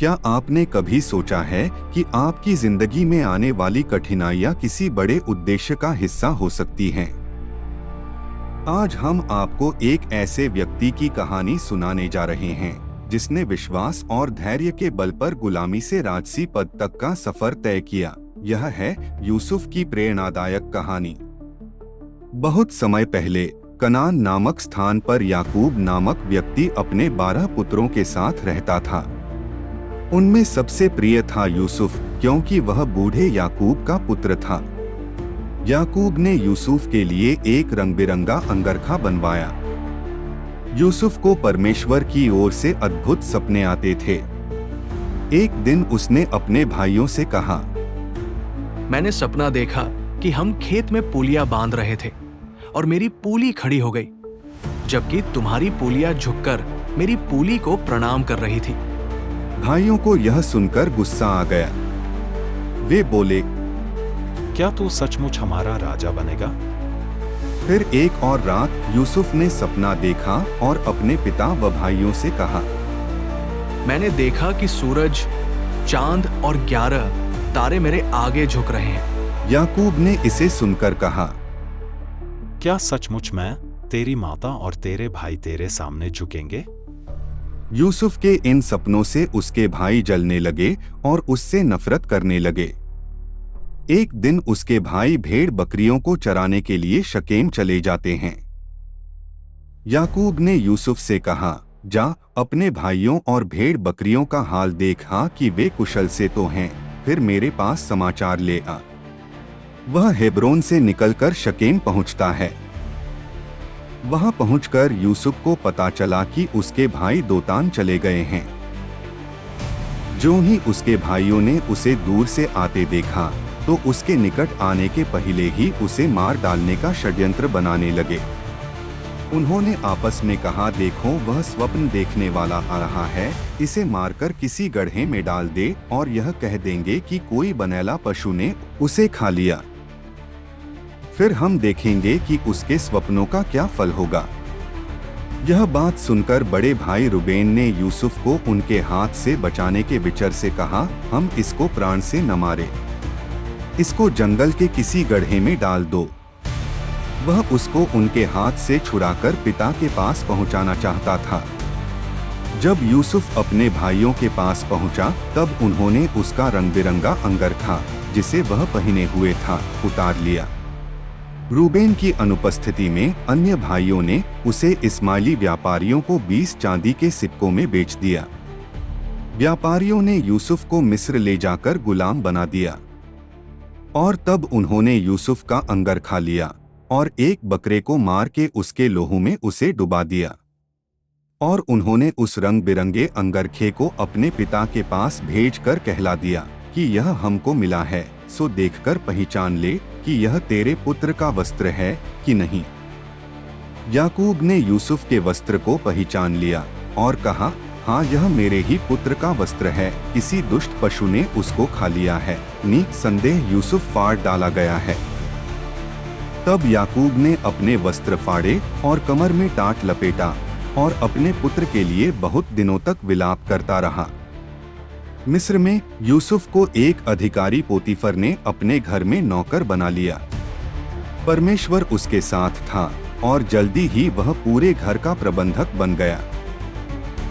क्या आपने कभी सोचा है कि आपकी जिंदगी में आने वाली कठिनाइयां किसी बड़े उद्देश्य का हिस्सा हो सकती हैं? आज हम आपको एक ऐसे व्यक्ति की कहानी सुनाने जा रहे हैं जिसने विश्वास और धैर्य के बल पर गुलामी से राजसी पद तक का सफर तय किया। यह है यूसुफ की प्रेरणादायक कहानी। बहुत समय पहले कनान नामक स्थान पर याकूब नामक व्यक्ति अपने 12 पुत्रों के साथ रहता था। उनमें सबसे प्रिय था यूसुफ, क्योंकि वह बूढ़े याकूब का पुत्र था। याकूब ने यूसुफ के लिए एक रंग-बिरंगा अंगरखा बनवाया। यूसुफ को परमेश्वर की ओर से अद्भुत सपने आते थे। एक दिन उसने अपने भाइयों से कहा, मैंने सपना देखा कि हम खेत में पूलियां बांध रहे थे और मेरी पूली खड़ी हो गई, जबकि तुम्हारी पूलियां झुककर मेरी पूली को प्रणाम कर रही थी। भाइयों को यह सुनकर गुस्सा आ गया। वे बोले, क्या तू सचमुच हमारा राजा बनेगा? फिर एक और रात यूसुफ ने सपना देखा और अपने पिता व भाइयों से कहा, मैंने देखा कि सूरज, चांद और 11 तारे मेरे आगे झुक रहे हैं। याकूब ने इसे सुनकर कहा, क्या सचमुच मैं, तेरी माता और तेरे भाई तेरे सामने झुकेंगे? यूसुफ के इन सपनों से उसके भाई जलने लगे और उससे नफरत करने लगे। एक दिन उसके भाई भेड़ बकरियों को चराने के लिए शकेम चले जाते हैं। याकूब ने यूसुफ से कहा, जा अपने भाइयों और भेड़ बकरियों का हाल देखा कि वे कुशल से तो हैं, फिर मेरे पास समाचार ले आ। वह हेब्रोन से निकलकर शकेम पहुंचता है। वहां पहुंचकर यूसुफ को पता चला कि उसके भाई दोतान चले गए हैं। जो ही उसके भाइयों ने उसे दूर से आते देखा तो उसके निकट आने के पहले ही उसे मार डालने का षड्यंत्र बनाने लगे। उन्होंने आपस में कहा, देखो वह स्वप्न देखने वाला आ रहा है, इसे मारकर किसी गड्ढे में डाल दे और यह कह देंगे कि कोई बनेला पशु ने उसे खा लिया। फिर हम देखेंगे कि उसके स्वप्नों का क्या फल होगा। यह बात सुनकर बड़े भाई रुबेन ने यूसुफ को उनके हाथ से बचाने के विचार से कहा, हम इसको प्राण से न मारे, इसको जंगल के किसी गड्ढे में डाल दो। वह उसको उनके हाथ से छुड़ाकर पिता के पास पहुंचाना चाहता था। जब यूसुफ अपने भाइयों के पास पहुंचा, तब उन्होंने उसका रंग-बिरंगा अंगरखा, जिसे वह पहने हुए था, उतार लिया। रूबेन की अनुपस्थिति में अन्य भाइयों ने उसे इस्माइली व्यापारियों को 20 चांदी के सिक्कों में बेच दिया। व्यापारियों ने यूसुफ को मिस्र ले जाकर गुलाम बना दिया और तब उन्होंने यूसुफ का अंगरखा लिया और एक बकरे को मार के उसके लोहू में उसे डुबा दिया। और उन्होंने उस रंग बिरंगे अंगरखे को अपने पिता के पास भेजकर कहला दिया कि यह हमको मिला है, सो देखकर पहचान ले कि यह तेरे पुत्र का वस्त्र है कि नहीं। याकूब ने यूसुफ के वस्त्र को पहचान लिया और कहा, हाँ यह मेरे ही पुत्र का वस्त्र है, किसी दुष्ट पशु ने उसको खा लिया है। निसंदेह यूसुफ फाड़ डाला गया है। तब याकूब ने अपने वस्त्र फाड़े और कमर में टाट लपेटा और अपने पुत्र के लिए बहुत दिनों तक विलाप करता रहा। मिस्र में यूसुफ को एक अधिकारी पोतीफर ने अपने घर में नौकर बना लिया। परमेश्वर उसके साथ था और जल्दी ही वह पूरे घर का प्रबंधक बन गया।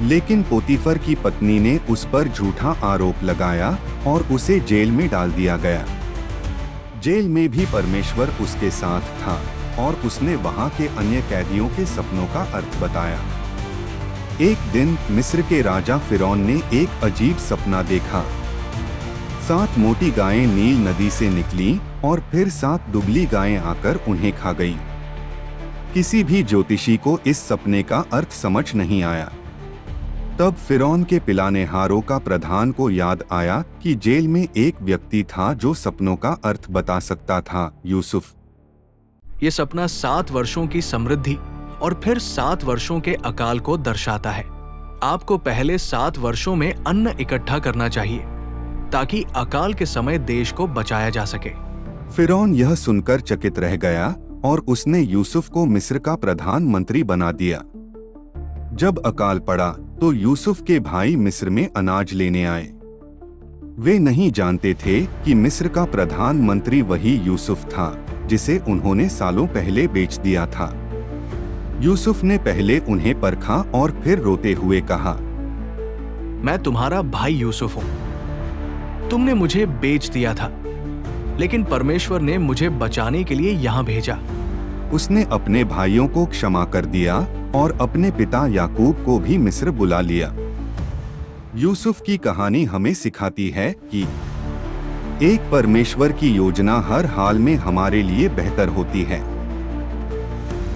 लेकिन पोतीफर की पत्नी ने उस पर झूठा आरोप लगाया और उसे जेल में डाल दिया गया। जेल में भी परमेश्वर उसके साथ था और उसने वहां के अन्य कैदियों के सपनों का अर्थ बताया। एक दिन मिस्र के राजा फिरौन ने एक अजीब सपना देखा। 7 मोटी गायें नील नदी से निकली और फिर 7 दुबली गायें आकर उन्हें खा गईं। किसी भी ज्योतिषी को इस सपने का अर्थ समझ नहीं आया। तब फिरौन के पिलानेहारों का प्रधान को याद आया कि जेल में एक व्यक्ति था जो सपनों का अर्थ बता सकता था, यूसुफ। ये सपना 7 वर्षों की समृद्धि और फिर 7 वर्षों के अकाल को दर्शाता है। आपको पहले 7 वर्षों में अन्न इकट्ठा करना चाहिए ताकि अकाल के समय देश को बचाया जा सके। फिरौन यह सुनकर चकित रह गया और उसने यूसुफ को मिस्र का प्रधान मंत्री बना दिया। जब अकाल पड़ा तो यूसुफ के भाई मिस्र में अनाज लेने आए। वे नहीं जानते थे कि मिस्र का प्रधानमंत्री वही यूसुफ था जिसे उन्होंने सालों पहले बेच दिया था। यूसुफ ने पहले उन्हें परखा और फिर रोते हुए कहा, मैं तुम्हारा भाई यूसुफ हूं। तुमने मुझे बेच दिया था, लेकिन परमेश्वर ने मुझे बचाने के लिए यहाँ भेजा। उसने अपने भाइयों को क्षमा कर दिया और अपने पिता याकूब को भी मिस्र बुला लिया। यूसुफ की कहानी हमें सिखाती है कि एक परमेश्वर की योजना हर हाल में हमारे लिए बेहतर होती है।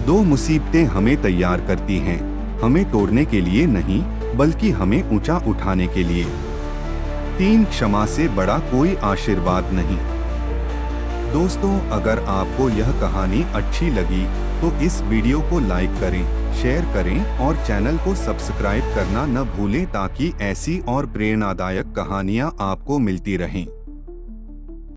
दो मुसीबतें हमें तैयार करती हैं, हमें तोड़ने के लिए नहीं बल्कि हमें ऊंचा उठाने के लिए। 3 क्षमा से बड़ा कोई आशीर्वाद नहीं। दोस्तों, अगर आपको यह कहानी अच्छी लगी तो इस वीडियो को लाइक करें, शेयर करें और चैनल को सब्सक्राइब करना न भूलें ताकि ऐसी और प्रेरणादायक कहानियां आपको मिलती रहें।